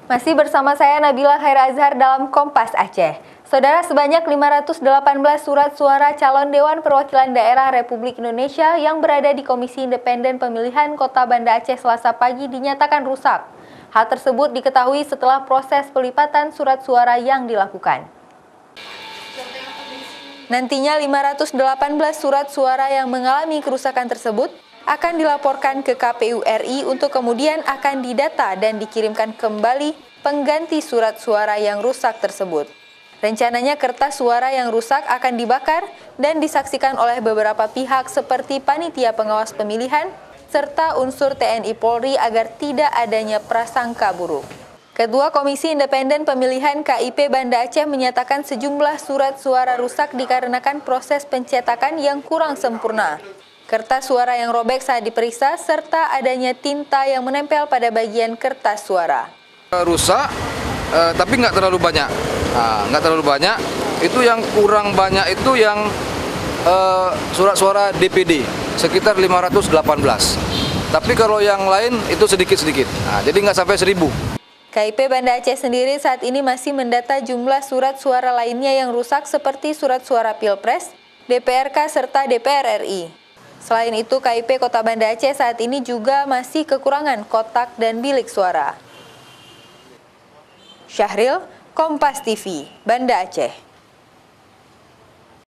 Masih bersama saya Nabila Khair Azhar dalam Kompas Aceh. Saudara, sebanyak 518 surat suara calon Dewan Perwakilan Daerah Republik Indonesia yang berada di Komisi Independen Pemilihan Kota Banda Aceh Selasa pagi dinyatakan rusak. Hal tersebut diketahui setelah proses pelipatan surat suara yang dilakukan. Nantinya 518 surat suara yang mengalami kerusakan tersebut akan dilaporkan ke KPU RI untuk kemudian akan didata dan dikirimkan kembali pengganti surat suara yang rusak tersebut. Rencananya kertas suara yang rusak akan dibakar dan disaksikan oleh beberapa pihak seperti panitia pengawas pemilihan serta unsur TNI Polri agar tidak adanya prasangka buruk. Ketua Komisi Independen Pemilihan KIP Banda Aceh menyatakan sejumlah surat suara rusak dikarenakan proses pencetakan yang kurang sempurna. Kertas suara yang robek saat diperiksa, serta adanya tinta yang menempel pada bagian kertas suara. Rusak, tapi nggak terlalu banyak. Nggak terlalu banyak. Itu yang kurang banyak itu yang surat suara DPD, sekitar 518. Tapi kalau yang lain itu sedikit-sedikit. Jadi nggak sampai 1000. KIP Banda Aceh sendiri saat ini masih mendata jumlah surat suara lainnya yang rusak seperti surat suara Pilpres, DPRK, serta DPR RI. Selain itu, KIP Kota Banda Aceh saat ini juga masih kekurangan kotak dan bilik suara. Syahril, Kompas TV, Banda Aceh.